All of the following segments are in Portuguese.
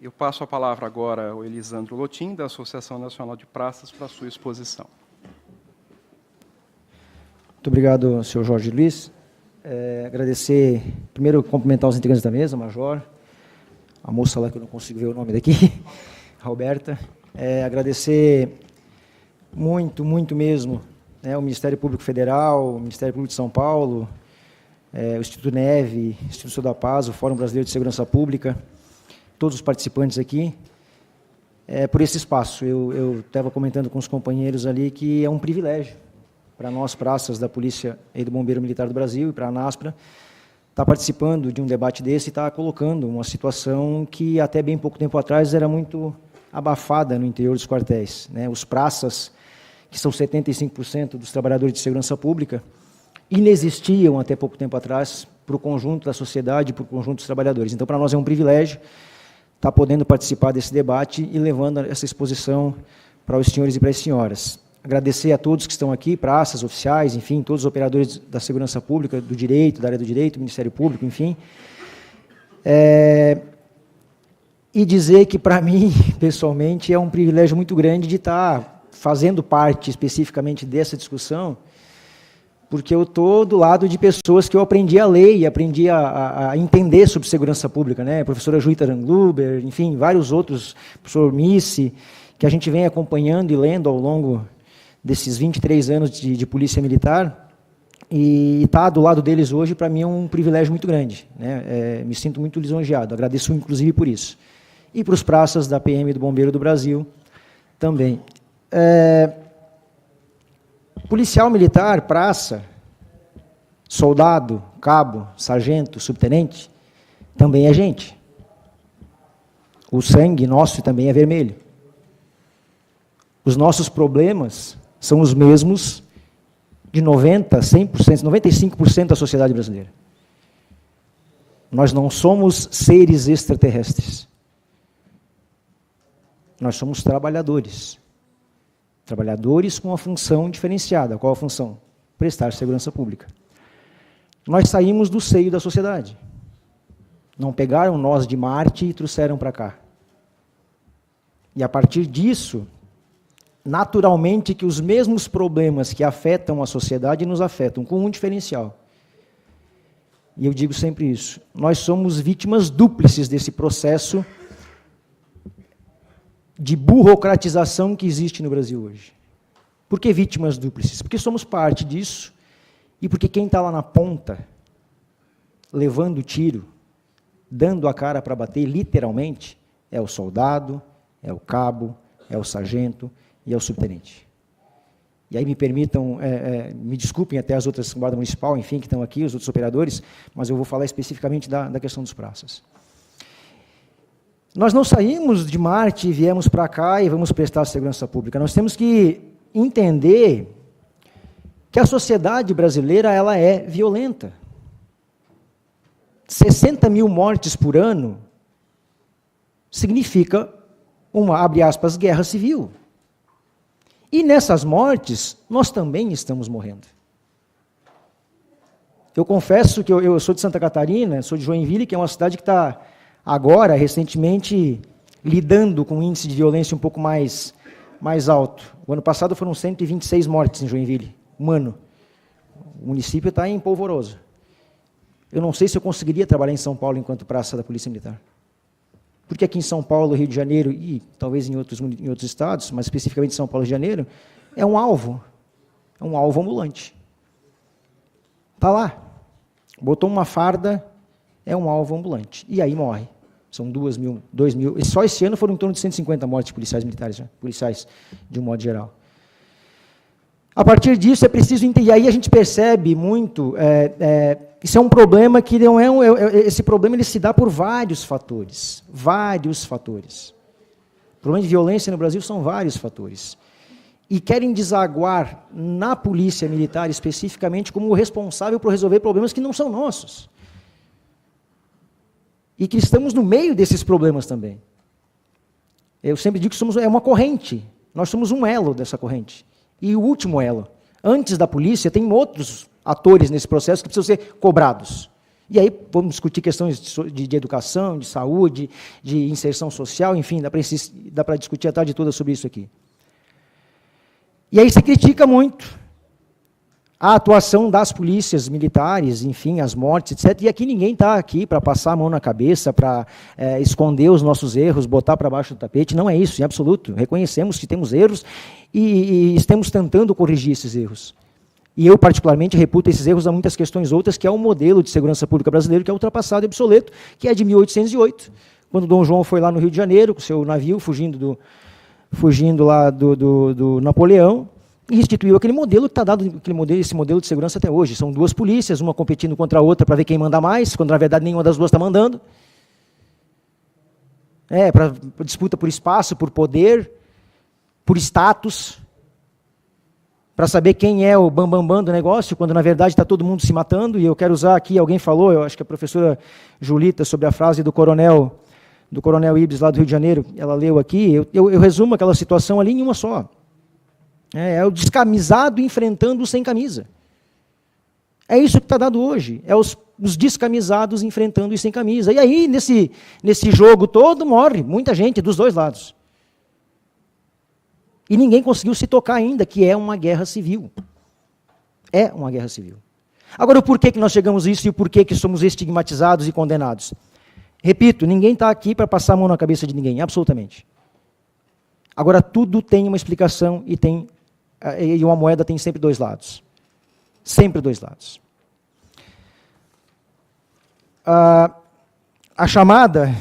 Eu passo a palavra agora ao Elisandro Lotin, da Associação Nacional de Praças, para a sua exposição. Muito obrigado, senhor Jorge Luiz. Agradecer, primeiro, cumprimentar os integrantes da mesa, Major, a moça lá que eu não consigo ver o nome daqui, a Roberta. Agradecer muito mesmo, o Ministério Público Federal, o Ministério Público de São Paulo, o Instituto Neve, o Instituto da Paz, o Fórum Brasileiro de Segurança Pública, todos os participantes aqui, por esse espaço. Eu estava comentando com os companheiros ali que é um privilégio para nós, praças da Polícia e do Bombeiro Militar do Brasil e para a ANASPRA, estar participando de um debate desse e estar colocando uma situação que até bem pouco tempo atrás era muito abafada no interior dos quartéis. Os praças, que são 75% dos trabalhadores de segurança pública, inexistiam até pouco tempo atrás para o conjunto da sociedade, para o conjunto dos trabalhadores. Então, para nós é um privilégio estar podendo participar desse debate e levando essa exposição para os senhores e para as senhoras. Agradecer a todos que estão aqui, praças, oficiais, enfim, todos os operadores da segurança pública, do direito, da área do direito, Ministério Público, enfim. E dizer que, para mim, pessoalmente, é um privilégio muito grande de estar fazendo parte especificamente dessa discussão, porque eu estou do lado de pessoas que eu aprendi a ler e aprendi a entender sobre segurança pública, A professora Juita Rangluber, enfim, vários outros, professor Missi, que a gente vem acompanhando e lendo ao longo desses 23 anos de polícia militar, e estar do lado deles hoje, para mim, é um privilégio muito grande. Me sinto muito lisonjeado, agradeço inclusive por isso. E para os praças da PM do Bombeiro do Brasil também. Policial militar, praça, soldado, cabo, sargento, subtenente, também é gente. O sangue nosso também é vermelho. Os nossos problemas são os mesmos de 90%, 100%, 95% da sociedade brasileira. Nós não somos seres extraterrestres. Nós somos trabalhadores. Trabalhadores com uma função diferenciada. Qual a função? Prestar segurança pública. Nós saímos do seio da sociedade. Não pegaram nós de Marte e trouxeram para cá. E a partir disso, naturalmente que os mesmos problemas que afetam a sociedade nos afetam, com um diferencial. E eu digo sempre isso. Nós somos vítimas dúplices desse processo de burocratização que existe no Brasil hoje. Por que vítimas dúplices? Porque somos parte disso e porque quem está lá na ponta, levando o tiro, dando a cara para bater, literalmente, é o soldado, é o cabo, é o sargento e é o subtenente. E aí me permitam, me desculpem até as outras, guarda municipal, enfim, que estão aqui, os outros operadores, mas eu vou falar especificamente da questão dos praças. Nós não saímos de Marte e viemos para cá e vamos prestar segurança pública. Nós temos que entender que a sociedade brasileira ela é violenta. 60 mil mortes por ano significa uma, abre aspas, guerra civil. E nessas mortes, nós também estamos morrendo. Eu confesso que eu sou de Santa Catarina, sou de Joinville, que é uma cidade que está agora, recentemente, lidando com um índice de violência um pouco mais alto. O ano passado foram 126 mortes em Joinville, um ano. O município está em polvorosa. Eu não sei se eu conseguiria trabalhar em São Paulo enquanto praça da Polícia Militar. Porque aqui em São Paulo, Rio de Janeiro e talvez em outros estados, mas especificamente em São Paulo e Rio de Janeiro, é um alvo ambulante. Está lá, botou uma farda, é um alvo ambulante. E aí morre. São 2 mil, e só esse ano foram em torno de 150 mortes de policiais militares, policiais de um modo geral. A partir disso é preciso entender, e aí a gente percebe muito, isso é um problema que não é esse problema ele se dá por vários fatores. O problema de violência no Brasil são vários fatores. E querem desaguar na polícia militar, especificamente, como o responsável por resolver problemas que não são nossos. E que estamos no meio desses problemas também. Eu sempre digo que é uma corrente, nós somos um elo dessa corrente. E o último elo, antes da polícia, tem outros atores nesse processo que precisam ser cobrados. E aí vamos discutir questões de educação, de saúde, de inserção social, enfim, dá para discutir a tarde toda sobre isso aqui. E aí se critica muito a atuação das polícias militares, enfim, as mortes, etc. E aqui ninguém está aqui para passar a mão na cabeça, para esconder os nossos erros, botar para baixo do tapete. Não é isso, em absoluto. Reconhecemos que temos erros e estamos tentando corrigir esses erros. E eu, particularmente, reputo esses erros a muitas questões outras, que é o modelo de segurança pública brasileiro, que é ultrapassado e obsoleto, que é de 1808, quando Dom João foi lá no Rio de Janeiro, com seu navio, fugindo lá do Napoleão, e instituiu aquele modelo que está dado, esse modelo de segurança até hoje. São duas polícias, uma competindo contra a outra para ver quem manda mais, quando, na verdade, nenhuma das duas está mandando. Para disputa por espaço, por poder, por status, para saber quem é o bambambam do negócio, quando na verdade está todo mundo se matando. E eu quero usar aqui, alguém falou, eu acho que a professora Julita, sobre a frase do coronel Ibis, lá do Rio de Janeiro, ela leu aqui, eu resumo aquela situação ali em uma só. É o descamisado enfrentando o sem camisa. É isso que está dado hoje, é os descamisados enfrentando os sem camisa. E aí, nesse jogo todo, morre muita gente dos dois lados. E ninguém conseguiu se tocar ainda, que é uma guerra civil. É uma guerra civil. Agora, o porquê que nós chegamos a isso e o porquê que somos estigmatizados e condenados? Repito, ninguém está aqui para passar a mão na cabeça de ninguém, absolutamente. Agora, tudo tem uma explicação e uma moeda tem sempre dois lados. Sempre dois lados. A chamada...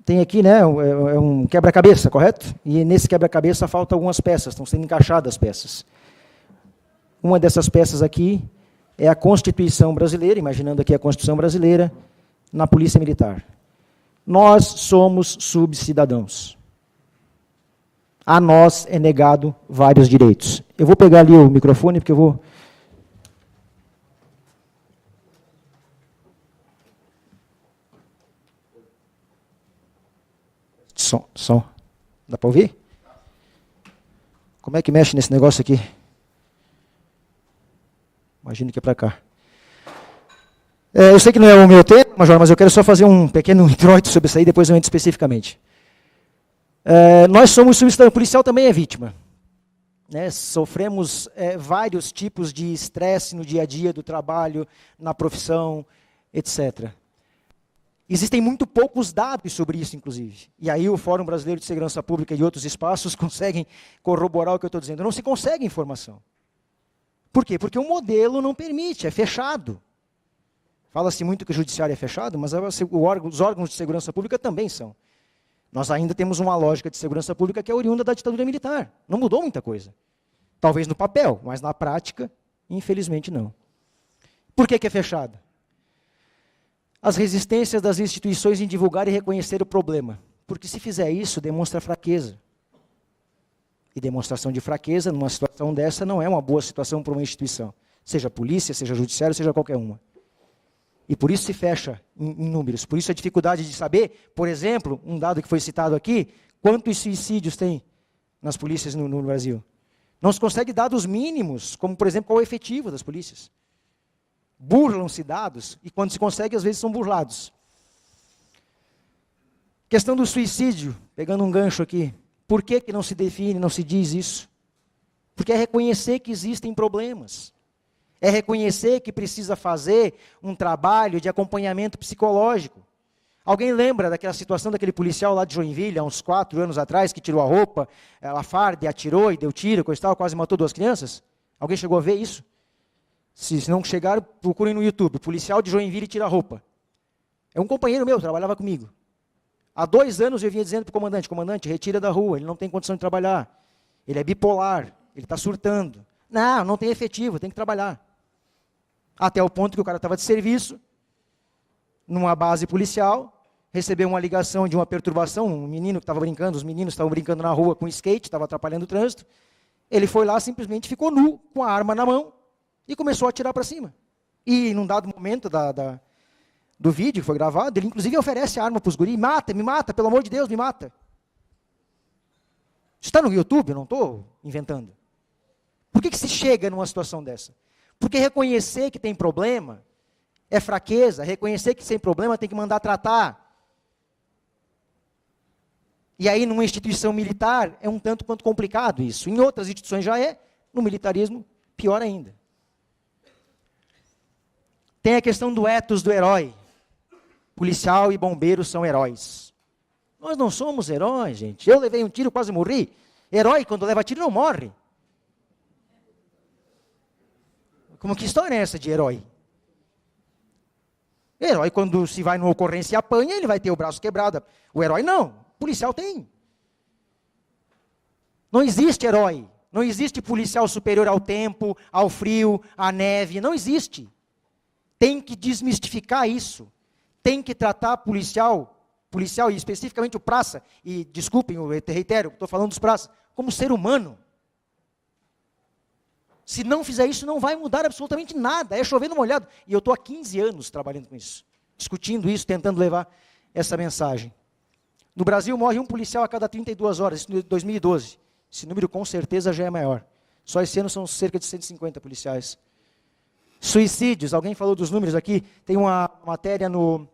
Tem aqui, né, um quebra-cabeça, correto? E nesse quebra-cabeça faltam algumas peças, estão sendo encaixadas peças. Uma dessas peças aqui é a Constituição brasileira, imaginando aqui a Constituição brasileira, na Polícia Militar. Nós somos subcidadãos. A nós é negado vários direitos. Eu vou pegar ali o microfone, porque eu vou... Som. Dá para ouvir? Como é que mexe nesse negócio aqui? Imagino que é para cá. Eu sei que não é o meu tema, Major, mas eu quero só fazer um pequeno introito sobre isso aí, depois eu entro especificamente. Nós somos subcidadãos, o policial também é vítima. Sofremos vários tipos de estresse no dia a dia do trabalho, na profissão, etc. Existem muito poucos dados sobre isso, inclusive. E aí o Fórum Brasileiro de Segurança Pública e outros espaços conseguem corroborar o que eu estou dizendo. Não se consegue informação. Por quê? Porque o modelo não permite, é fechado. Fala-se muito que o judiciário é fechado, mas os órgãos de segurança pública também são. Nós ainda temos uma lógica de segurança pública que é oriunda da ditadura militar. Não mudou muita coisa. Talvez no papel, mas na prática, infelizmente não. Por que é fechado? As resistências das instituições em divulgar e reconhecer o problema. Porque se fizer isso, demonstra fraqueza. E demonstração de fraqueza, numa situação dessa, não é uma boa situação para uma instituição. Seja polícia, seja judiciário, seja qualquer uma. E por isso se fecha em números. Por isso a dificuldade de saber, por exemplo, um dado que foi citado aqui, quantos suicídios tem nas polícias no Brasil. Não se consegue dados mínimos, como, por exemplo, qual é o efetivo das polícias. Burlam-se dados, e quando se consegue, às vezes são burlados. Questão do suicídio, pegando um gancho aqui. Por que não se define, não se diz isso? Porque é reconhecer que existem problemas. É reconhecer que precisa fazer um trabalho de acompanhamento psicológico. Alguém lembra daquela situação daquele policial lá de Joinville, há uns 4 anos atrás, que tirou a roupa, a farda, e atirou e deu tiro, coisa e tal, quase matou 2 crianças? Alguém chegou a ver isso? Se não chegaram, procurem no YouTube. Policial de Joinville tira a roupa. É um companheiro meu, trabalhava comigo. Há 2 anos eu vinha dizendo para o comandante, comandante, retira da rua, ele não tem condição de trabalhar. Ele é bipolar, ele está surtando. Não tem efetivo, tem que trabalhar. Até o ponto que o cara estava de serviço, numa base policial, recebeu uma ligação de uma perturbação, um menino que estava brincando, os meninos estavam brincando na rua com skate, estava atrapalhando o trânsito. Ele foi lá, simplesmente ficou nu, com a arma na mão, e começou a atirar para cima. E, num dado momento do vídeo que foi gravado, ele inclusive oferece a arma para os guris, me mata, pelo amor de Deus, me mata. Isso está no YouTube, eu não estou inventando. Por que se chega numa situação dessa? Porque reconhecer que tem problema é fraqueza, reconhecer que sem problema tem que mandar tratar. E aí, numa instituição militar, é um tanto quanto complicado isso. Em outras instituições já é, no militarismo, pior ainda. Tem a questão do ethos do herói. Policial e bombeiro são heróis. Nós não somos heróis, gente. Eu levei um tiro, quase morri. Herói, quando leva tiro, não morre. Como que história é essa de herói? Herói, quando se vai numa ocorrência e apanha, ele vai ter o braço quebrado. O herói não. O policial tem. Não existe herói. Não existe policial superior ao tempo, ao frio, à neve. Não existe. Tem que desmistificar isso. Tem que tratar policial e especificamente o praça, e desculpem, eu reitero, estou falando dos praças, como ser humano. Se não fizer isso, não vai mudar absolutamente nada. É chover no molhado. E eu estou há 15 anos trabalhando com isso. Discutindo isso, tentando levar essa mensagem. No Brasil, morre um policial a cada 32 horas, isso em 2012. Esse número, com certeza, já é maior. Só esse ano são cerca de 150 policiais. Suicídios, alguém falou dos números aqui. Tem uma matéria no...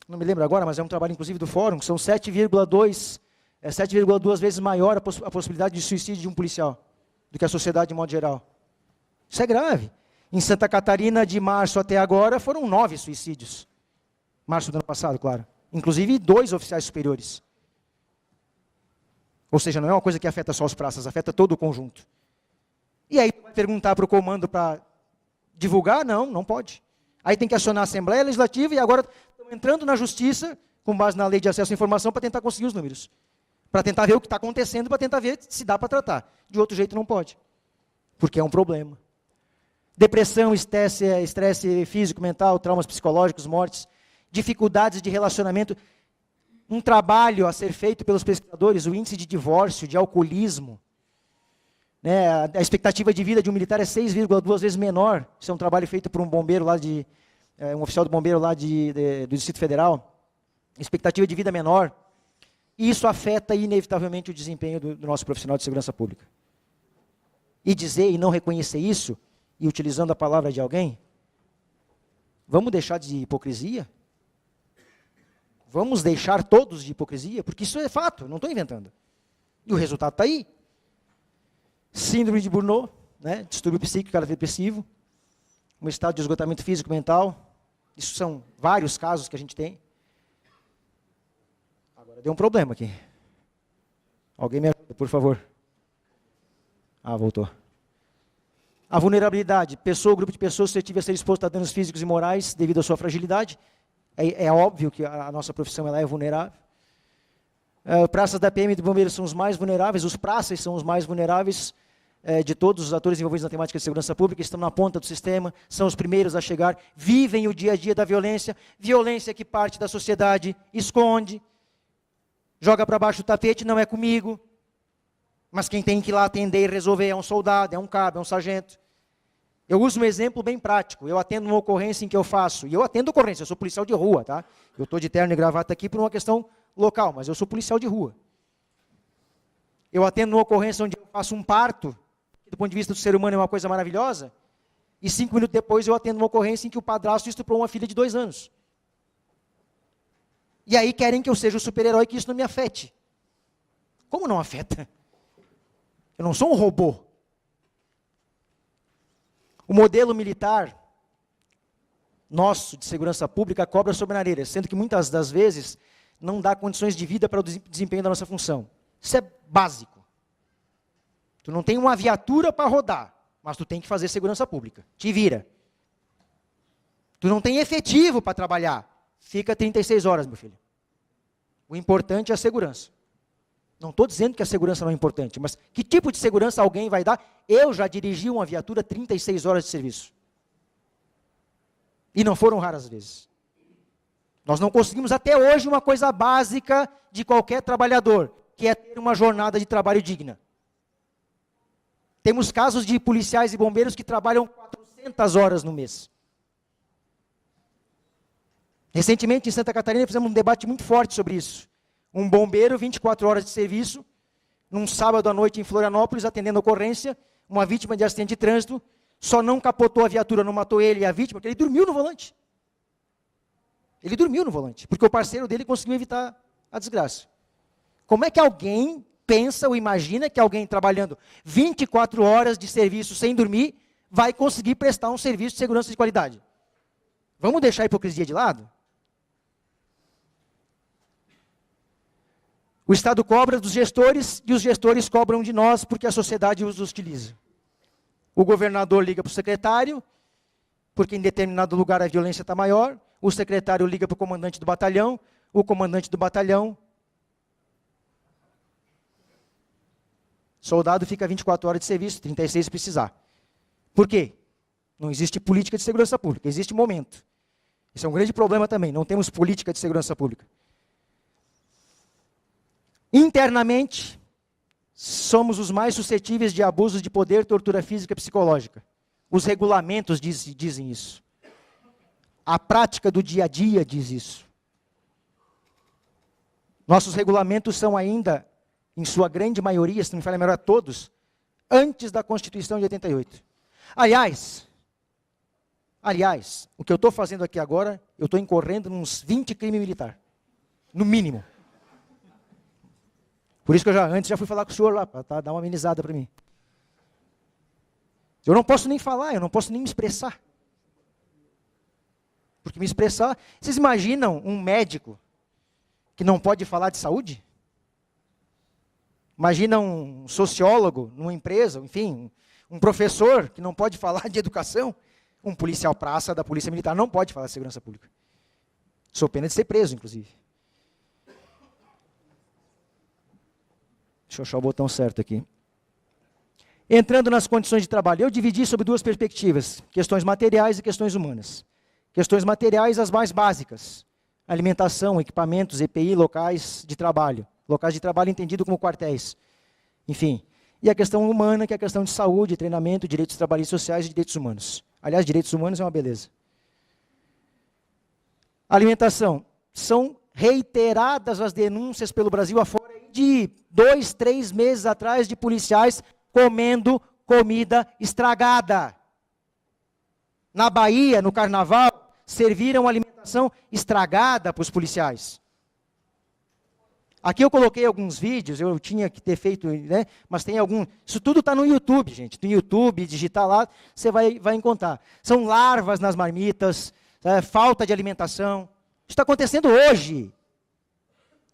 Não me lembro agora, mas é um trabalho, inclusive, do Fórum. São 7,2 vezes maior a possibilidade de suicídio de um policial do que a sociedade de modo geral. Isso é grave. Em Santa Catarina, de março até agora, foram 9 suicídios. Março do ano passado, claro. Inclusive 2 oficiais superiores. Ou seja, não é uma coisa que afeta só os praças, afeta todo o conjunto. E aí, vai perguntar para o comando para divulgar? Não, não pode. Aí tem que acionar a Assembleia Legislativa e agora estão entrando na Justiça, com base na Lei de Acesso à Informação, para tentar conseguir os números. Para tentar ver o que está acontecendo, para tentar ver se dá para tratar. De outro jeito não pode, porque é um problema. Depressão, estresse físico, mental, traumas psicológicos, mortes, dificuldades de relacionamento. Um trabalho a ser feito pelos pesquisadores, o índice de divórcio, de alcoolismo. Né, a expectativa de vida de um militar é 6,2 vezes menor. Isso é um trabalho feito por um bombeiro lá um oficial do bombeiro lá do Distrito Federal. Expectativa de vida menor. E isso afeta inevitavelmente o desempenho do nosso profissional de segurança pública. E dizer e não reconhecer isso, e utilizando a palavra de alguém, vamos deixar de hipocrisia? Vamos deixar todos de hipocrisia? Porque isso é fato, não estou inventando. E o resultado está aí. Síndrome de Burnout, né? Distúrbio psíquico, caráter depressivo, um estado de esgotamento físico, mental. Isso são vários casos que a gente tem. Agora deu um problema aqui. Alguém me ajuda, por favor. Ah, voltou. A vulnerabilidade. Pessoa ou grupo de pessoas suscetível a ser exposto a danos físicos e morais devido à sua fragilidade. É óbvio que a nossa profissão ela é vulnerável. Praças da PM e do bombeiro são os mais vulneráveis. Os praças são os mais vulneráveis de todos os atores envolvidos na temática de segurança pública. Estão na ponta do sistema, são os primeiros a chegar. Vivem o dia a dia da violência. Violência que parte da sociedade esconde. Joga para baixo o tapete, não é comigo. Mas quem tem que ir lá atender e resolver é um soldado, é um cabo, é um sargento. Eu uso um exemplo bem prático. Eu atendo uma ocorrência em que eu faço, e eu atendo ocorrência, eu sou policial de rua, tá? Eu estou de terno e gravata aqui por uma questão local, mas eu sou policial de rua. Eu atendo uma ocorrência onde eu faço um parto, que do ponto de vista do ser humano é uma coisa maravilhosa, e 5 minutos depois eu atendo uma ocorrência em que o padrasto estuprou uma filha de 2 anos. E aí querem que eu seja o super-herói, que isso não me afete. Como não afeta? Eu não sou um robô. O modelo militar nosso de segurança pública cobra sobremaneira, sendo que muitas das vezes não dá condições de vida para o desempenho da nossa função. Isso é básico. Tu não tem uma viatura para rodar, mas tu tem que fazer segurança pública. Te vira. Tu não tem efetivo para trabalhar. Fica 36 horas, meu filho. O importante é a segurança. Não estou dizendo que a segurança não é importante, mas que tipo de segurança alguém vai dar? Eu já dirigi uma viatura 36 horas de serviço. E não foram raras vezes. Nós não conseguimos até hoje uma coisa básica de qualquer trabalhador, que é ter uma jornada de trabalho digna. Temos casos de policiais e bombeiros que trabalham 400 horas no mês. Recentemente, em Santa Catarina, fizemos um debate muito forte sobre isso. Um bombeiro, 24 horas de serviço, num sábado à noite em Florianópolis, atendendo a ocorrência, uma vítima de acidente de trânsito, Só não capotou a viatura, não matou ele e a vítima, porque ele dormiu no volante. Ele dormiu no volante, porque o parceiro dele conseguiu evitar a desgraça. Como é que alguém pensa ou imagina que alguém trabalhando 24 horas de serviço sem dormir vai conseguir prestar um serviço de segurança de qualidade? Vamos deixar a hipocrisia de lado? O Estado cobra dos gestores e os gestores cobram de nós porque a sociedade os utiliza. O governador liga para o secretário, porque em determinado lugar a violência está maior. O secretário liga para o comandante do batalhão. O comandante do batalhão. Soldado fica 24 horas de serviço, 36 se precisar. Por quê? Não existe política de segurança pública, existe momento. Isso é um grande problema também, não temos política de segurança pública. Internamente, somos os mais suscetíveis de abusos de poder, tortura física e psicológica. Os regulamentos dizem isso. A prática do dia a dia diz isso. Nossos regulamentos são ainda, em sua grande maioria, se não me falha a memória, todos, antes da Constituição de 88. Aliás, o que eu estou fazendo aqui agora, eu estou incorrendo uns 20 crimes militares, no mínimo. Por isso que eu antes já fui falar com o senhor lá, para dar uma amenizada para mim. Eu não posso nem falar, eu não posso nem me expressar. Porque me expressar... Vocês imaginam um médico que não pode falar de saúde? Imagina um sociólogo numa empresa, enfim, um professor que não pode falar de educação. Um policial praça da Polícia Militar não pode falar de segurança pública. Sou pena de ser preso, inclusive. Deixa eu achar o botão certo aqui. Entrando nas condições de trabalho, eu dividi sobre duas perspectivas, questões materiais e questões humanas. Questões materiais, as mais básicas. Alimentação, equipamentos, EPI, locais de trabalho. Locais de trabalho entendido como quartéis. Enfim. E a questão humana, que é a questão de saúde, treinamento, direitos trabalhistas sociais e direitos humanos. Aliás, direitos humanos é uma beleza. Alimentação. São reiteradas as denúncias pelo Brasil afora de 2, 3 meses atrás de policiais comendo comida estragada. Na Bahia, no Carnaval, serviram alimentação estragada para os policiais. Aqui eu coloquei alguns vídeos, eu tinha que ter feito, né? Mas tem algum... Isso tudo está no YouTube, gente. No YouTube, digitar lá, você vai encontrar. São larvas nas marmitas, falta de alimentação. Isso está acontecendo hoje.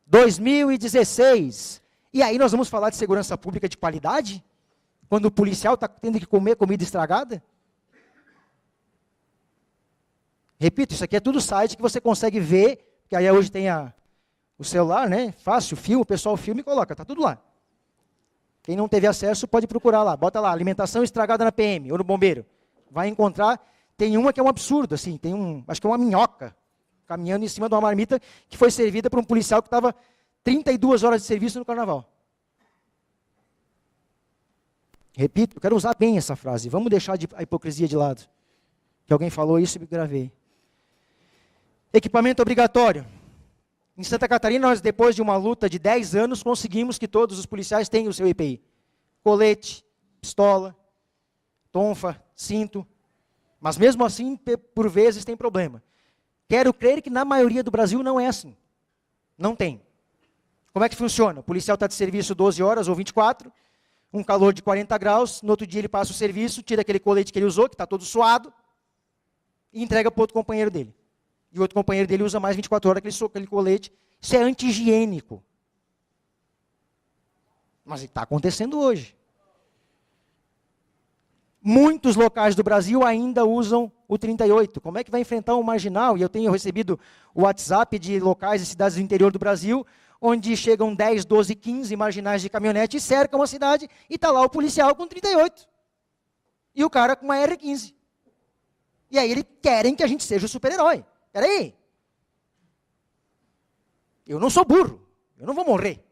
2016. E aí nós vamos falar de segurança pública de qualidade? Quando o policial está tendo que comer comida estragada? Repito, isso aqui é tudo site que você consegue ver, que aí hoje tem o celular, né? Fácil, filma, o pessoal filma e coloca, está tudo lá. Quem não teve acesso pode procurar lá, bota lá, alimentação estragada na PM, ou no bombeiro. Vai encontrar, tem uma que é um absurdo, assim, acho que é uma minhoca, caminhando em cima de uma marmita que foi servida por um policial que estava 32 horas de serviço no Carnaval. Repito, eu quero usar bem essa frase, vamos deixar a hipocrisia de lado. Que alguém falou isso e me gravei. Equipamento obrigatório. Em Santa Catarina, nós, depois de uma luta de 10 anos, conseguimos que todos os policiais tenham o seu EPI. Colete, pistola, tonfa, cinto. Mas mesmo assim, por vezes, tem problema. Quero crer que na maioria do Brasil não é assim. Não tem. Como é que funciona? O policial está de serviço 12 horas ou 24, um calor de 40 graus, no outro dia ele passa o serviço, tira aquele colete que ele usou, que está todo suado, e entrega para o outro companheiro dele. E o outro companheiro dele usa mais 24 horas aquele colete. Isso é anti-higiênico. Mas está acontecendo hoje. Muitos locais do Brasil ainda usam o 38. Como é que vai enfrentar um marginal? E eu tenho recebido o WhatsApp de locais e cidades do interior do Brasil, onde chegam 10, 12, 15 marginais de caminhonete e cercam a cidade, e está lá o policial com 38. E o cara com uma R15. E aí eles querem que a gente seja o super-herói. Espera aí. Eu não sou burro. Eu não vou morrer.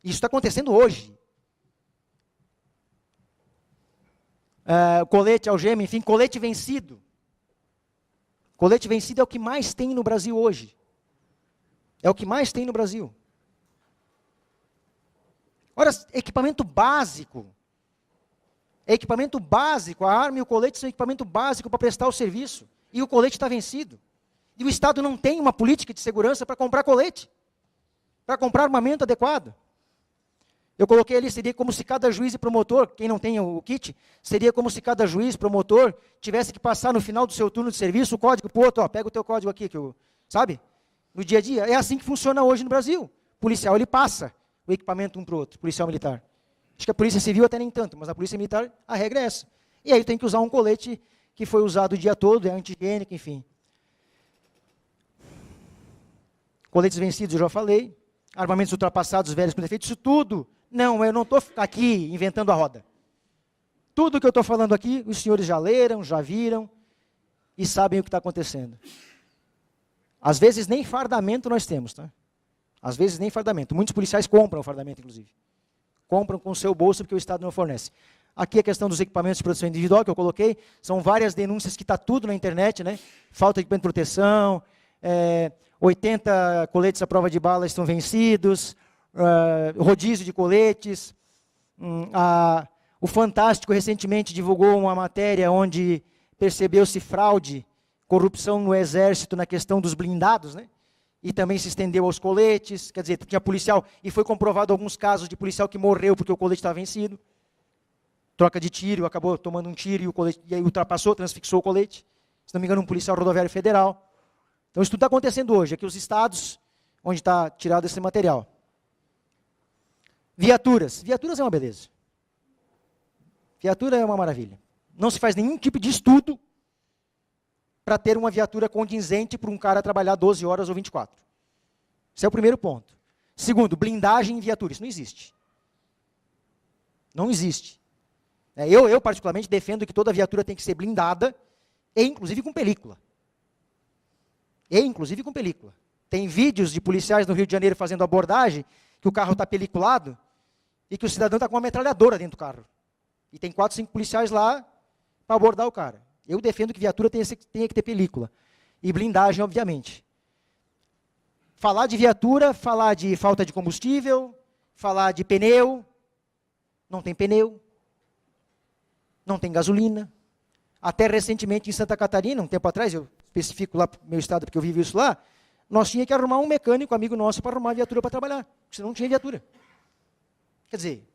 Isso está acontecendo hoje. Colete, algema, enfim, colete vencido. Colete vencido é o que mais tem no Brasil hoje. É o que mais tem no Brasil. Ora, equipamento básico. É equipamento básico, a arma e o colete são equipamento básico para prestar o serviço. E o colete está vencido. E o Estado não tem uma política de segurança para comprar colete, para comprar armamento adequado. Eu coloquei ali, seria como se cada juiz e promotor, quem não tem o kit, seria como se cada juiz, promotor, tivesse que passar no final do seu turno de serviço o código para o outro, ó, pega o teu código aqui, sabe? No dia a dia. É assim que funciona hoje no Brasil. O policial, ele passa o equipamento um para o outro, policial militar. Acho que a polícia civil até nem tanto, mas a polícia militar, a regra é essa. E aí tem que usar um colete que foi usado o dia todo, é anti-higiênico, enfim. Coletes vencidos, eu já falei. Armamentos ultrapassados, velhos com defeitos, isso tudo. Não, eu não estou aqui inventando a roda. Tudo que eu estou falando aqui, os senhores já leram, já viram e sabem o que está acontecendo. Às vezes nem fardamento nós temos, tá? Às vezes nem fardamento. Muitos policiais compram o fardamento, inclusive. Compram com o seu bolso porque o Estado não fornece. Aqui a questão dos equipamentos de proteção individual que eu coloquei, são várias denúncias que está tudo na internet, né? Falta de equipamento de proteção, 80 coletes à prova de bala estão vencidos, rodízio de coletes. O Fantástico recentemente divulgou uma matéria onde percebeu-se fraude, corrupção no Exército na questão dos blindados, né? E também se estendeu aos coletes, quer dizer, tinha policial, e foi comprovado alguns casos de policial que morreu porque o colete estava vencido. Troca de tiro, acabou tomando um tiro e o colete, e aí ultrapassou, transfixou o colete. Se não me engano, um policial rodoviário federal. Então isso tudo está acontecendo hoje, aqui os estados onde está tirado esse material. Viaturas. Viaturas é uma beleza. Viatura é uma maravilha. Não se faz nenhum tipo de estudo para ter uma viatura condizente para um cara trabalhar 12 horas ou 24. Esse é o primeiro ponto. Segundo, blindagem em viatura. Isso não existe. Não existe. Eu particularmente, defendo que toda viatura tem que ser blindada, e inclusive com película. Tem vídeos de policiais no Rio de Janeiro fazendo abordagem, que o carro está peliculado, e que o cidadão está com uma metralhadora dentro do carro. E tem 4, 5 policiais lá para abordar o cara. Eu defendo que viatura tenha que ter película. E blindagem, obviamente. Falar de viatura, falar de falta de combustível, falar de pneu. Não tem pneu. Não tem gasolina. Até recentemente em Santa Catarina, um tempo atrás, eu especifico lá para o meu estado, porque eu vivo isso lá, nós tínhamos que arrumar um mecânico, amigo nosso, para arrumar a viatura para trabalhar. Porque senão não tinha viatura. Quer dizer,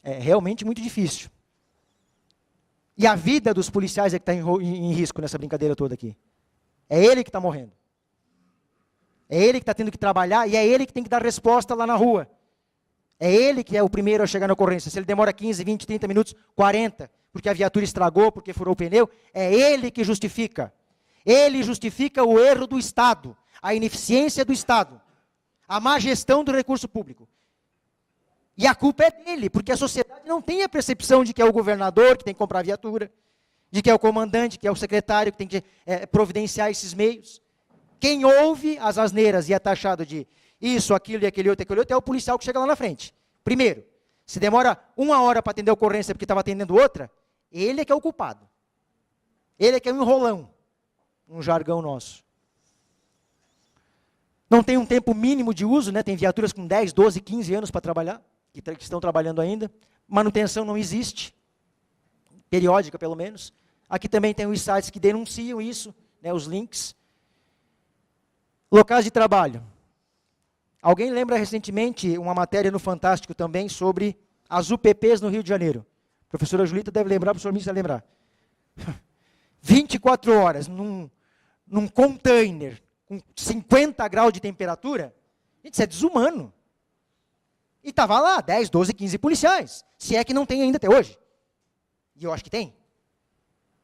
é realmente muito difícil. E a vida dos policiais é que está em risco nessa brincadeira toda aqui. É ele que está morrendo. É ele que está tendo que trabalhar e é ele que tem que dar resposta lá na rua. É ele que é o primeiro a chegar na ocorrência. Se ele demora 15, 20, 30 minutos, 40, porque a viatura estragou, porque furou o pneu, é ele que justifica. Ele justifica o erro do Estado, a ineficiência do Estado, a má gestão do recurso público. E a culpa é dele, porque a sociedade não tem a percepção de que é o governador que tem que comprar a viatura, de que é o comandante, que é o secretário que tem que providenciar esses meios. Quem ouve as asneiras e é taxado de isso, aquilo e aquele outro, é o policial que chega lá na frente. Primeiro, se demora 1 hora para atender a ocorrência porque estava atendendo outra, ele é que é o culpado. Ele é que é um enrolão, um jargão nosso. Não tem um tempo mínimo de uso, né? Tem viaturas com 10, 12, 15 anos para trabalhar, que estão trabalhando ainda. Manutenção não existe, periódica pelo menos. Aqui também tem os sites que denunciam isso, né, os links. Locais de trabalho. Alguém lembra recentemente uma matéria no Fantástico também sobre as UPPs no Rio de Janeiro? A professora Julita deve lembrar, o professor Mício deve lembrar. 24 horas num container com 50 graus de temperatura, gente, isso é desumano. E estava lá 10, 12, 15 policiais, se é que não tem ainda até hoje. E eu acho que tem.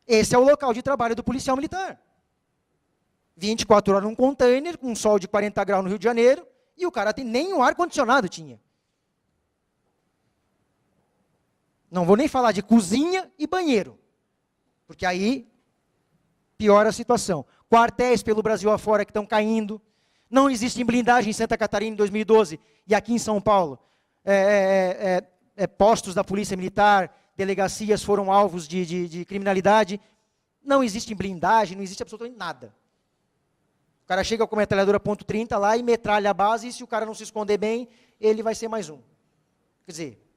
Esse é o local de trabalho do policial militar. 24 horas num container, com um sol de 40 graus no Rio de Janeiro, e o cara nem um ar-condicionado tinha. Não vou nem falar de cozinha e banheiro, porque aí piora a situação. Quartéis pelo Brasil afora que estão caindo. Não existe blindagem em Santa Catarina em 2012, e aqui em São Paulo, postos da Polícia Militar, delegacias foram alvos de criminalidade. Não existe blindagem, não existe absolutamente nada. O cara chega com a metralhadora .30 lá e metralha a base, e se o cara não se esconder bem, ele vai ser mais um. Quer dizer,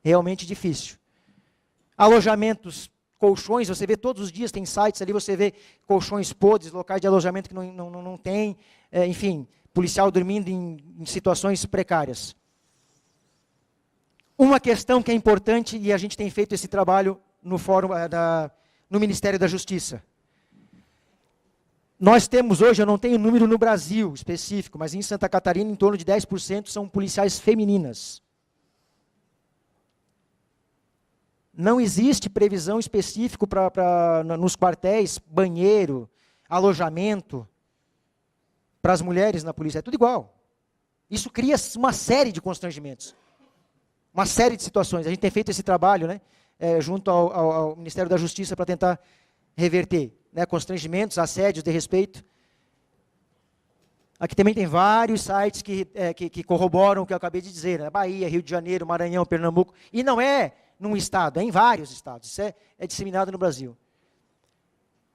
realmente difícil. alojamentos, colchões, você vê todos os dias, tem sites ali, você vê colchões podres, locais de alojamento que não tem, enfim, policial dormindo em situações precárias. Uma questão que é importante, e a gente tem feito esse trabalho no fórum no Ministério da Justiça. Nós temos hoje, eu não tenho número no Brasil específico, mas em Santa Catarina, em torno de 10% são policiais femininas. Não existe previsão específica nos quartéis, banheiro, alojamento, para as mulheres na polícia. É tudo igual. Isso cria uma série de constrangimentos. Uma série de situações. A gente tem feito esse trabalho, né, junto ao Ministério da Justiça para tentar reverter, né, constrangimentos, assédios, desrespeito. Aqui também tem vários sites que corroboram o que eu acabei de dizer, né? Bahia, Rio de Janeiro, Maranhão, Pernambuco. E não é num estado, é em vários estados. Isso é disseminado no Brasil.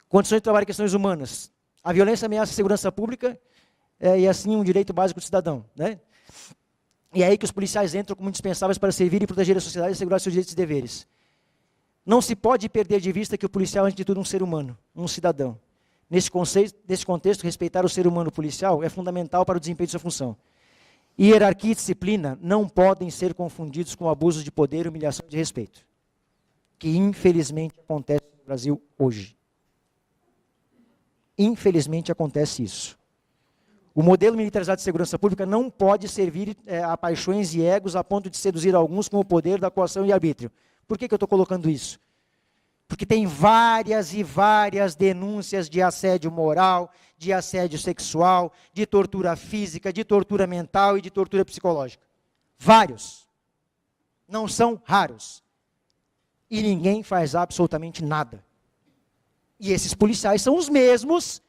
Condições de trabalho e questões humanas. A violência ameaça a segurança pública e assim um direito básico do cidadão, né? E é aí que os policiais entram como indispensáveis para servir e proteger a sociedade e assegurar seus direitos e deveres. Não se pode perder de vista que o policial é, antes de tudo, um ser humano, um cidadão. Nesse contexto, respeitar o ser humano policial é fundamental para o desempenho de sua função. Hierarquia e disciplina não podem ser confundidos com abusos de poder, humilhação e de respeito, que infelizmente acontece no Brasil hoje. Infelizmente acontece isso. O modelo militarizado de segurança pública não pode servir a paixões e egos a ponto de seduzir alguns com o poder da coação e arbítrio. Por que eu estou colocando isso? Porque tem várias e várias denúncias de assédio moral, de assédio sexual, de tortura física, de tortura mental e de tortura psicológica. Vários. Não são raros. E ninguém faz absolutamente nada. E esses policiais são os mesmos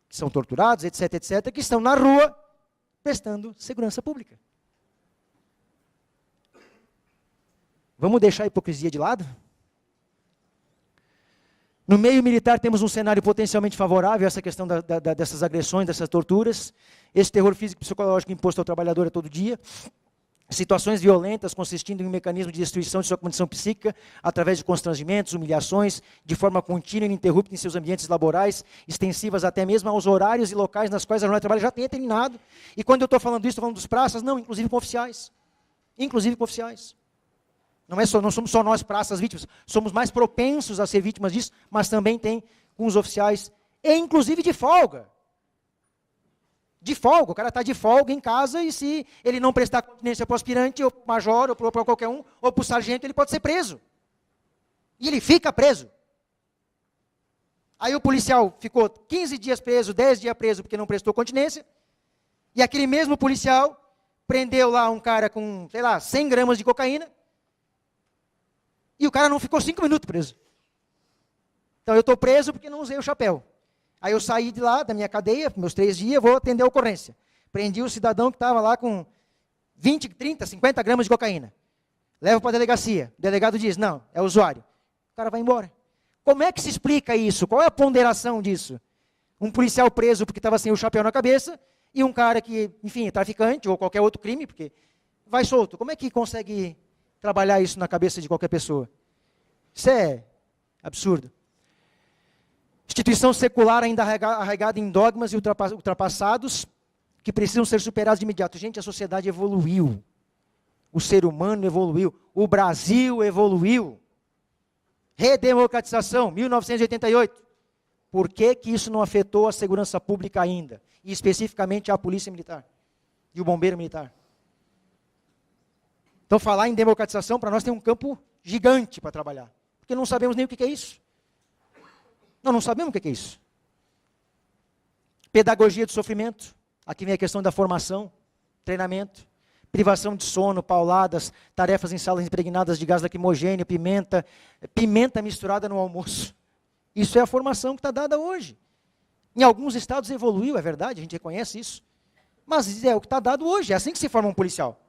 que são torturados, etc., etc., que estão na rua prestando segurança pública. Vamos deixar a hipocrisia de lado? No meio militar temos um cenário potencialmente favorável a essa questão dessas agressões, dessas torturas, esse terror físico e psicológico imposto ao trabalhador a todo dia, situações violentas consistindo em um mecanismo de destruição de sua condição psíquica através de constrangimentos, humilhações, de forma contínua e ininterrupta em seus ambientes laborais, extensivas até mesmo aos horários e locais nas quais a jornada de trabalho já tenha terminado. E quando eu estou falando isso, estou falando dos praças? Não, inclusive com oficiais. Inclusive com oficiais. Não somos só nós, praças, vítimas, somos mais propensos a ser vítimas disso, mas também tem com os oficiais, e inclusive de folga. De folga, o cara está de folga em casa e se ele não prestar continência para o aspirante, ou para o major, ou para qualquer um, ou para o sargento, ele pode ser preso. E ele fica preso. Aí o policial ficou 15 dias preso, 10 dias preso porque não prestou continência, e aquele mesmo policial prendeu lá um cara com, sei lá, 100 gramas de cocaína, e o cara não ficou 5 minutos preso. Então eu estou preso porque não usei o chapéu. Aí eu saí de lá, da minha cadeia, meus 3 dias, vou atender a ocorrência. Prendi o cidadão que estava lá com 20, 30, 50 gramas de cocaína. Levo para a delegacia. O delegado diz, não, é usuário. O cara vai embora. Como é que se explica isso? Qual é a ponderação disso? Um policial preso porque estava sem o chapéu na cabeça e um cara que, enfim, é traficante ou qualquer outro crime, porque vai solto. Como é que consegue trabalhar isso na cabeça de qualquer pessoa? Isso é absurdo. Instituição secular ainda arraigada em dogmas e ultrapassados que precisam ser superados de imediato. Gente, a sociedade evoluiu. O ser humano evoluiu. O Brasil evoluiu. Redemocratização, 1988. Por que isso não afetou a segurança pública ainda? E especificamente a polícia militar e o bombeiro militar? Então, falar em democratização, para nós tem um campo gigante para trabalhar. Porque não sabemos nem o que é isso. Não sabemos o que é isso. Pedagogia do sofrimento. Aqui vem a questão da formação, treinamento, privação de sono, pauladas, tarefas em salas impregnadas de gás lacrimogêneo, pimenta misturada no almoço. Isso é a formação que está dada hoje. Em alguns estados evoluiu, é verdade, a gente reconhece isso. Mas é o que está dado hoje, é assim que se forma um policial.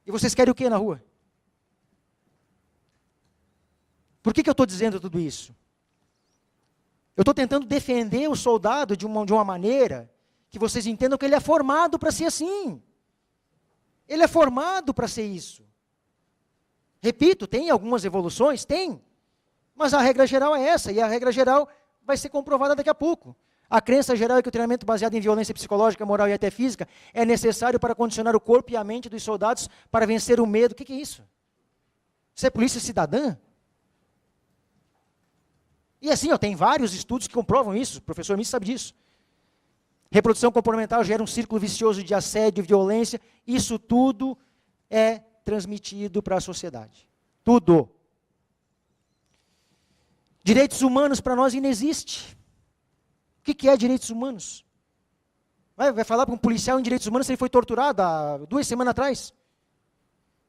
E vocês querem o que na rua? Por que eu estou dizendo tudo isso? Eu estou tentando defender o soldado de uma maneira que vocês entendam que ele é formado para ser assim. Ele é formado para ser isso. Repito, tem algumas evoluções? Tem. Mas a regra geral é essa, e a regra geral vai ser comprovada daqui a pouco. A crença geral é que o treinamento baseado em violência psicológica, moral e até física é necessário para condicionar o corpo e a mente dos soldados para vencer o medo. O que é isso? Isso é polícia cidadã? E assim, tem vários estudos que comprovam isso, o professor Miss sabe disso. Reprodução comportamental gera um círculo vicioso de assédio e violência, isso tudo é transmitido para a sociedade. Tudo. Direitos humanos para nós ainda existe. O que é direitos humanos? Vai falar para um policial em direitos humanos se ele foi torturado há 2 semanas atrás?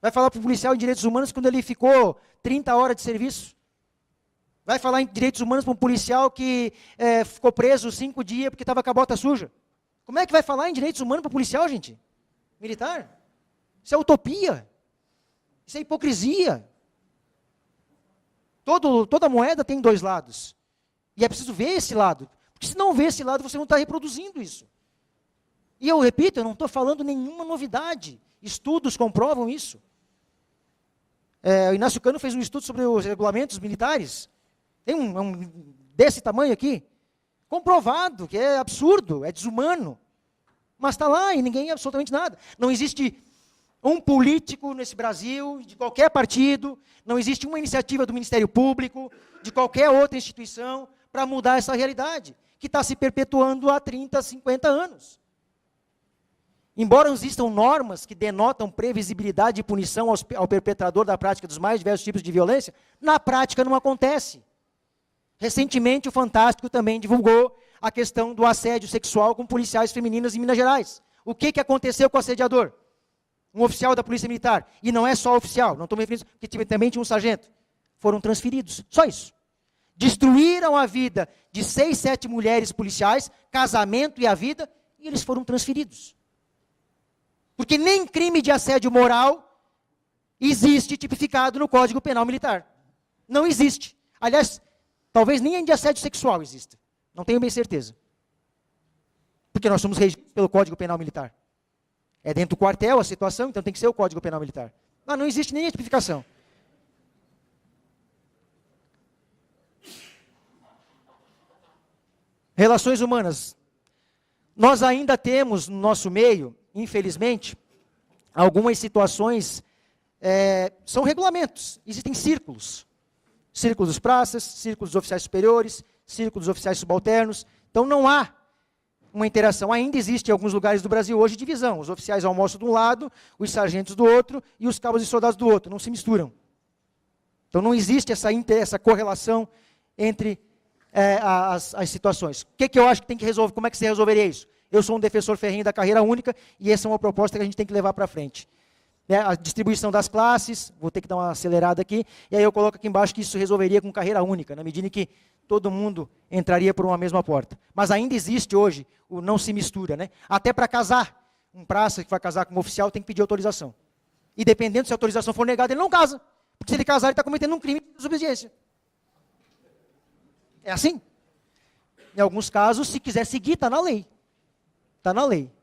Vai falar para um policial em direitos humanos quando ele ficou 30 horas de serviço? Vai falar em direitos humanos para um policial que ficou preso 5 dias porque estava com a bota suja? Como é que vai falar em direitos humanos para um policial, gente? Militar? Isso é utopia. Isso é hipocrisia. Toda moeda tem 2 lados. E é preciso ver esse lado. Porque se não ver esse lado, você não está reproduzindo isso. E eu repito, eu não estou falando nenhuma novidade. Estudos comprovam isso. O Inácio Cano fez um estudo sobre os regulamentos militares. Tem um desse tamanho aqui. Comprovado, que é absurdo, é desumano. Mas está lá e ninguém absolutamente nada. Não existe um político nesse Brasil, de qualquer partido, não existe uma iniciativa do Ministério Público, de qualquer outra instituição, para mudar essa realidade, que está se perpetuando há 30, 50 anos. Embora existam normas que denotam previsibilidade e punição ao perpetrador da prática dos mais diversos tipos de violência, na prática não acontece. Recentemente, o Fantástico também divulgou a questão do assédio sexual com policiais femininas em Minas Gerais. O que aconteceu com o assediador? Um oficial da Polícia Militar. E não é só oficial, não estou me referindo, porque também tinha um sargento. Foram transferidos, só isso. Destruíram a vida de 6, 7 mulheres policiais, casamento e a vida, e eles foram transferidos. Porque nem crime de assédio moral existe tipificado no Código Penal Militar. Não existe. Aliás, talvez nem de assédio sexual exista. Não tenho bem certeza. Porque nós somos regidos pelo Código Penal Militar. É dentro do quartel a situação, então tem que ser o Código Penal Militar. Mas não existe nem a tipificação. Relações humanas. Nós ainda temos no nosso meio, infelizmente, algumas situações, são regulamentos, existem círculos. Círculo dos praças, círculo dos oficiais superiores, círculo dos oficiais subalternos. Então não há uma interação. Ainda existe em alguns lugares do Brasil hoje divisão. Os oficiais almoçam de um lado, os sargentos do outro e os cabos e soldados do outro. Não se misturam. Então não existe essa correlação entre as situações. O que eu acho que tem que resolver? Como é que se resolveria isso? Eu sou um defensor ferrenho da carreira única e essa é uma proposta que a gente tem que levar para frente. A distribuição das classes, vou ter que dar uma acelerada aqui, e aí eu coloco aqui embaixo que isso resolveria com carreira única, na medida em que todo mundo entraria por uma mesma porta. Mas ainda existe hoje o não se mistura, né? Até para casar, um praça que vai casar com um oficial tem que pedir autorização. E dependendo se a autorização for negada, ele não casa. Porque se ele casar, ele está cometendo um crime de desobediência. É assim. Em alguns casos, se quiser seguir, está na lei. Está na lei.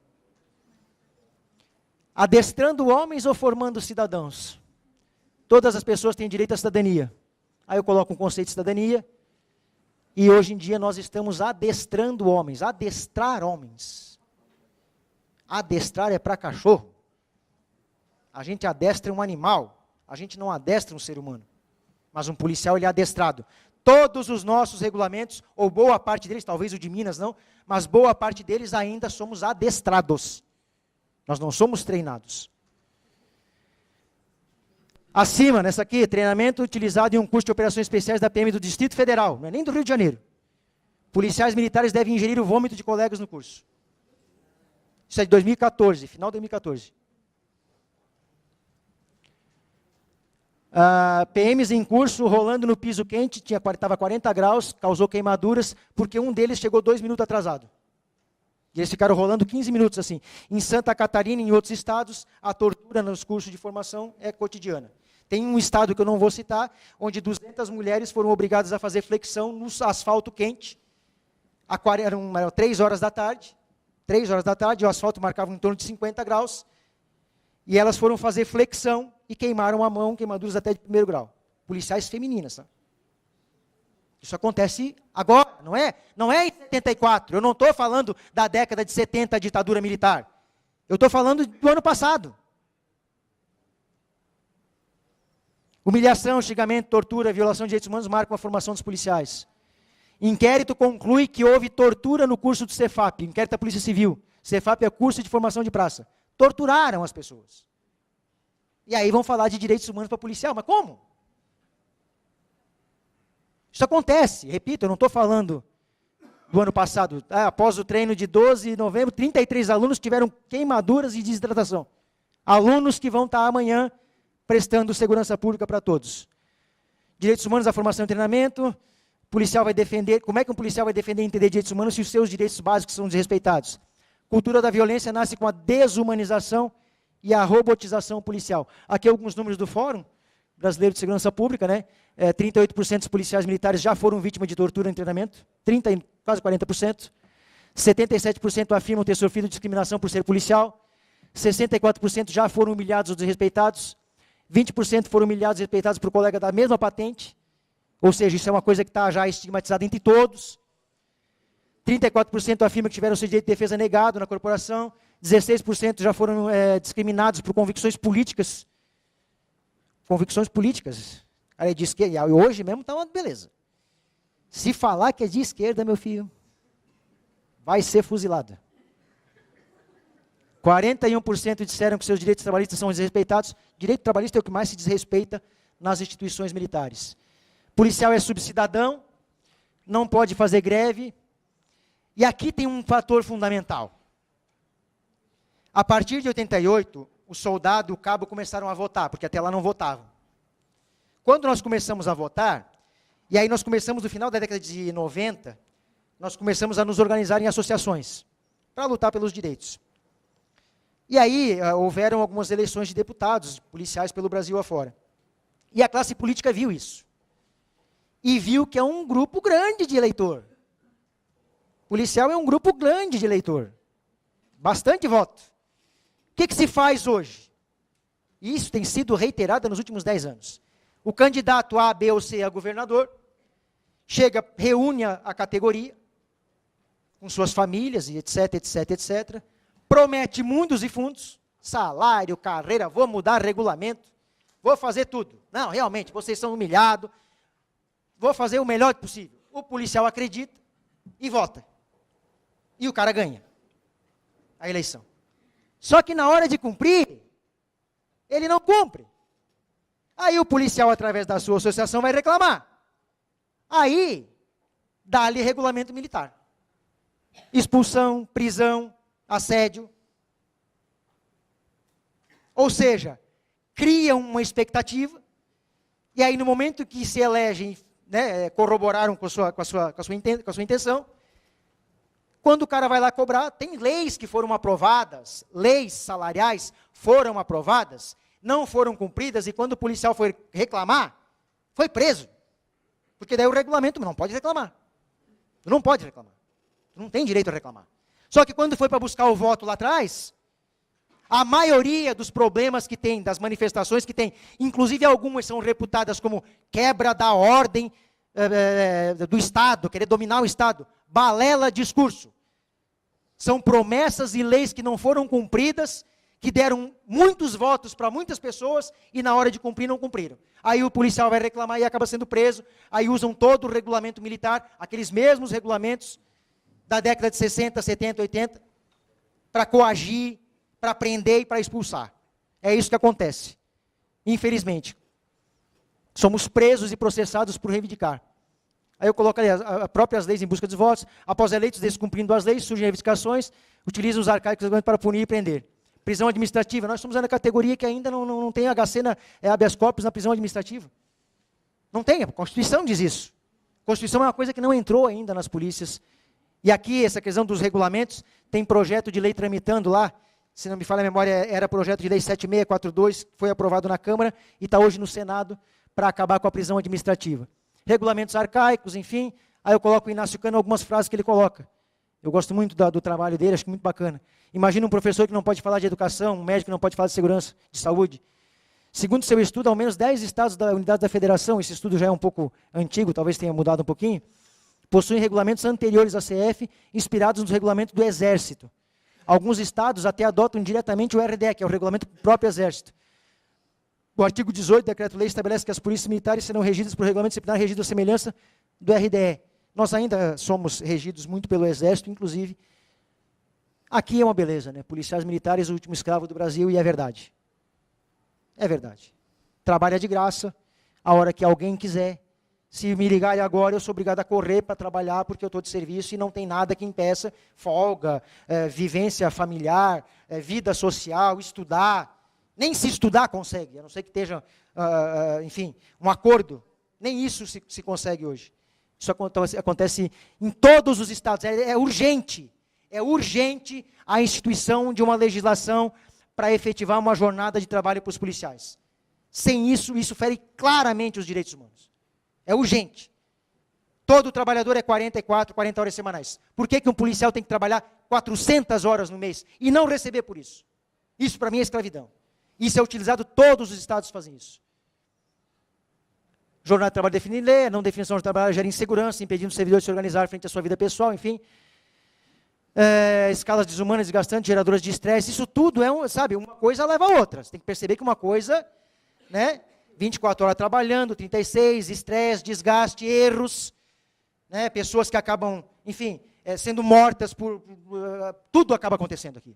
Adestrando homens ou formando cidadãos? Todas as pessoas têm direito à cidadania. Aí eu coloco um conceito de cidadania, e hoje em dia nós estamos adestrando homens, adestrar homens. Adestrar é para cachorro. A gente adestra um animal, a gente não adestra um ser humano. Mas um policial, ele é adestrado. Todos os nossos regulamentos, ou boa parte deles, talvez o de Minas não, mas boa parte deles ainda somos adestrados. Nós não somos treinados. Acima, nessa aqui, treinamento utilizado em um curso de operações especiais da PM do Distrito Federal, não é nem do Rio de Janeiro. Policiais militares devem ingerir o vômito de colegas no curso. Isso é de 2014, final de 2014. PMs em curso, rolando no piso quente, estava 40 graus, causou queimaduras, porque um deles chegou 2 minutos atrasado. E eles ficaram rolando 15 minutos assim. Em Santa Catarina e em outros estados, a tortura nos cursos de formação é cotidiana. Tem um estado que eu não vou citar, onde 200 mulheres foram obrigadas a fazer flexão no asfalto quente, eram 3 horas da tarde, 3 horas da tarde, o asfalto marcava em torno de 50 graus, e elas foram fazer flexão, e queimaram a mão, queimaduras até de 1º grau. Policiais femininas. Tá? Isso acontece agora, não é? Não é em 74. Eu não estou falando da década de 70, a ditadura militar. Eu estou falando do ano passado. Humilhação, xingamento, tortura, violação de direitos humanos marcam a formação dos policiais. Inquérito conclui que houve tortura no curso do Cefap, inquérito da Polícia Civil. Cefap é curso de formação de praça. Torturaram as pessoas. E aí vão falar de direitos humanos para policial, mas como? Isso acontece, repito, eu não estou falando do ano passado. Após o treino de 12 de novembro, 33 alunos tiveram queimaduras e desidratação. Alunos que vão estar amanhã prestando segurança pública para todos. Direitos humanos, a formação e treinamento. Policial vai defender, como é que um policial vai defender e entender direitos humanos se os seus direitos básicos são desrespeitados? Cultura da violência nasce com a desumanização e a robotização policial. Aqui alguns números do Fórum Brasileiro de Segurança Pública, né? 38% dos policiais militares já foram vítimas de tortura em treinamento, quase 40%. 77% afirmam ter sofrido discriminação por ser policial. 64% já foram humilhados ou desrespeitados. 20% foram humilhados e respeitados por colega da mesma patente. Ou seja, isso é uma coisa que está já estigmatizada entre todos. 34% afirmam que tiveram seu direito de defesa negado na corporação. 16% já foram discriminados por convicções políticas. Convicções políticas. Cara, é de esquerda. E hoje mesmo está uma beleza. Se falar que é de esquerda, meu filho, vai ser fuzilado. 41% disseram que seus direitos trabalhistas são desrespeitados. Direito trabalhista é o que mais se desrespeita nas instituições militares. Policial é subcidadão, não pode fazer greve. E aqui tem um fator fundamental. A partir de 88, o soldado e o cabo começaram a votar, porque até lá não votavam. Quando nós começamos a votar, e aí nós começamos no final da década de 90, nós começamos a nos organizar em associações, para lutar pelos direitos. E aí houveram algumas eleições de deputados, policiais pelo Brasil afora. E a classe política viu isso. E viu que é um grupo grande de eleitor. Policial é um grupo grande de eleitor. Bastante voto. O que se faz hoje? Isso tem sido reiterado nos últimos 10 anos. O candidato A, B ou C a governador, chega, reúne a categoria, com suas famílias, e etc, etc, etc, promete mundos e fundos, salário, carreira, vou mudar regulamento, vou fazer tudo. Não, realmente, vocês são humilhados, vou fazer o melhor possível. O policial acredita e vota. E o cara ganha a eleição. Só que na hora de cumprir, ele não cumpre. Aí o policial, através da sua associação, vai reclamar. Aí, dá-lhe regulamento militar. Expulsão, prisão, assédio. Ou seja, cria uma expectativa, e aí no momento que se elegem, né, corroboraram com a sua intenção, quando o cara vai lá cobrar, tem leis que foram aprovadas, leis salariais foram aprovadas, não foram cumpridas, e quando o policial foi reclamar, foi preso. Porque daí o regulamento não pode reclamar. Não pode reclamar. Não tem direito a reclamar. Só que quando foi para buscar o voto lá atrás, a maioria dos problemas que tem, das manifestações que tem, inclusive algumas são reputadas como quebra da ordem do Estado, querer dominar o Estado, balela discurso. São promessas e leis que não foram cumpridas, que deram muitos votos para muitas pessoas e na hora de cumprir não cumpriram. Aí o policial vai reclamar e acaba sendo preso, aí usam todo o regulamento militar, aqueles mesmos regulamentos da década de 60, 70, 80, para coagir, para prender e para expulsar. É isso que acontece. Infelizmente. Somos presos e processados por reivindicar. Aí eu coloco ali as próprias leis em busca dos votos, após eleitos descumprindo as leis, surgem reivindicações, utilizam os arcaicos para punir e prender. Prisão administrativa, nós estamos na categoria que ainda não tem HC, habeas corpus na prisão administrativa. Não tem, a Constituição diz isso. A Constituição é uma coisa que não entrou ainda nas polícias. E aqui, essa questão dos regulamentos, tem projeto de lei tramitando lá, se não me falha a memória, era projeto de lei 7642, foi aprovado na Câmara e está hoje no Senado para acabar com a prisão administrativa. Regulamentos arcaicos, enfim, aí eu coloco o Inácio Cano algumas frases que ele coloca. Eu gosto muito do trabalho dele, acho que muito bacana. Imagina um professor que não pode falar de educação, um médico que não pode falar de segurança, de saúde. Segundo seu estudo, ao menos 10 estados da unidade da federação, esse estudo já é um pouco antigo, talvez tenha mudado um pouquinho, possuem regulamentos anteriores à CF, inspirados nos regulamentos do Exército. Alguns estados até adotam diretamente o RDE, que é o regulamento do próprio Exército. O artigo 18 do Decreto-Lei estabelece que as polícias militares serão regidas por regulamento disciplinar regido à semelhança do RDE. Nós ainda somos regidos muito pelo Exército, inclusive. Aqui é uma beleza, né? Policiais militares, o último escravo do Brasil, e é verdade. É verdade. Trabalha de graça, a hora que alguém quiser. Se me ligarem agora, eu sou obrigado a correr para trabalhar, porque eu estou de serviço e não tem nada que impeça folga, vivência familiar, vida social, estudar. Nem se estudar consegue, a não ser que esteja, enfim, um acordo. Nem isso se consegue hoje. Isso acontece em todos os estados. É urgente a instituição de uma legislação para efetivar uma jornada de trabalho para os policiais. Sem isso, isso fere claramente os direitos humanos. É urgente. Todo trabalhador é 40 horas semanais. Por que um policial tem que trabalhar 400 horas no mês e não receber por isso? Isso, para mim, é escravidão. Isso é utilizado, todos os estados fazem isso. Jornada de trabalho definida em lei, não definição de trabalho gera insegurança, impedindo o servidor de se organizar frente à sua vida pessoal, enfim. Escalas desumanas, desgastantes, geradoras de estresse, isso tudo é, sabe, uma coisa leva a outra. Você tem que perceber que uma coisa, né, 24 horas trabalhando, 36, estresse, desgaste, erros, né, pessoas que acabam, enfim, sendo mortas tudo acaba acontecendo aqui.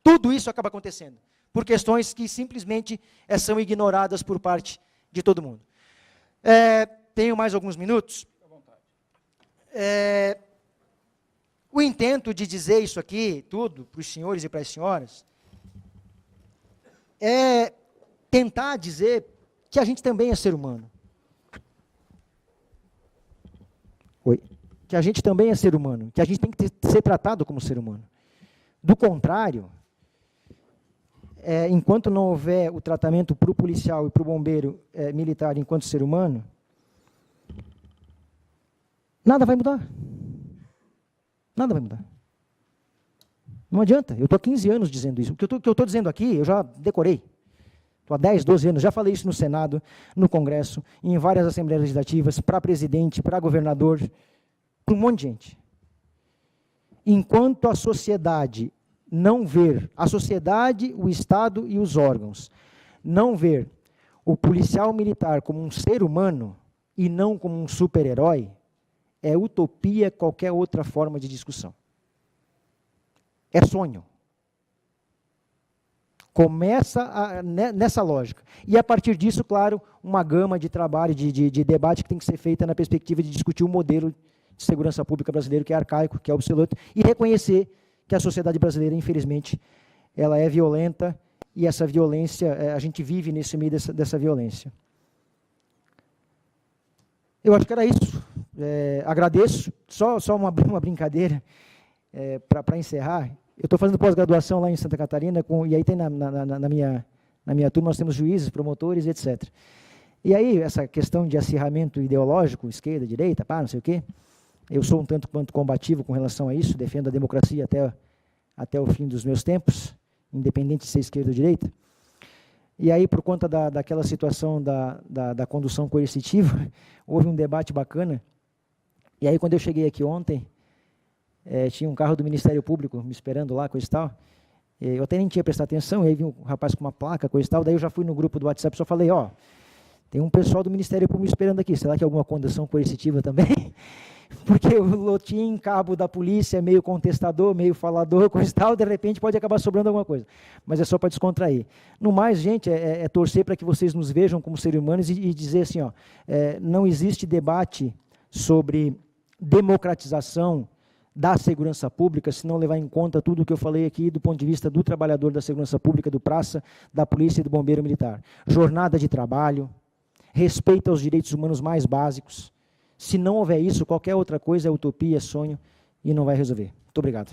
Tudo isso acaba acontecendo, por questões que simplesmente são ignoradas por parte de todo mundo. Tenho mais alguns minutos. Fique à vontade. O intento de dizer isso aqui, tudo, para os senhores e para as senhoras, é tentar dizer que a gente também é ser humano. Que a gente também é ser humano, que a gente tem que ser tratado como ser humano. Do contrário, enquanto não houver o tratamento para o policial e para o bombeiro militar enquanto ser humano, nada vai mudar. Nada vai mudar. Não adianta. Eu estou há 15 anos dizendo isso. O que eu estou dizendo aqui, eu já decorei. Estou há 10, 12 anos, já falei isso no Senado, no Congresso, em várias assembleias legislativas, para presidente, para governador, para um monte de gente. Enquanto a sociedade não ver, a sociedade, o Estado e os órgãos, não ver o policial militar como um ser humano e não como um super-herói, é utopia qualquer outra forma de discussão. É sonho. Começa nessa lógica. E, a partir disso, claro, uma gama de trabalho, de debate que tem que ser feita na perspectiva de discutir o modelo de segurança pública brasileiro, que é arcaico, que é obsoleto, e reconhecer que a sociedade brasileira, infelizmente, ela é violenta, e essa violência, a gente vive nesse meio dessa violência. Eu acho que era isso. Agradeço. Só uma brincadeira para encerrar. Eu estou fazendo pós-graduação lá em Santa Catarina, e aí tem na minha turma nós temos juízes, promotores, etc. E aí, essa questão de acirramento ideológico, esquerda, direita, não sei o quê, eu sou um tanto quanto combativo com relação a isso, defendo a democracia até o fim dos meus tempos, independente de ser esquerda ou direita. E aí, por conta daquela situação da condução coercitiva, houve um debate bacana. E aí, quando eu cheguei aqui ontem, tinha um carro do Ministério Público me esperando lá, coisa e tal. Eu até nem tinha prestado atenção, e aí vi um rapaz com uma placa, coisa e tal. Daí eu já fui no grupo do WhatsApp e só falei, tem um pessoal do Ministério Público esperando aqui. Será que é alguma condução coercitiva também? Porque o lotim, cabo da polícia, meio contestador, meio falador, coisa e tal, de repente pode acabar sobrando alguma coisa. Mas é só para descontrair. No mais, gente, é torcer para que vocês nos vejam como seres humanos e dizer assim, não existe debate sobre democratização da segurança pública se não levar em conta tudo o que eu falei aqui do ponto de vista do trabalhador da segurança pública, do praça, da polícia e do bombeiro militar. Jornada de trabalho, respeito aos direitos humanos mais básicos. Se não houver isso, qualquer outra coisa é utopia, é sonho e não vai resolver. Muito obrigado.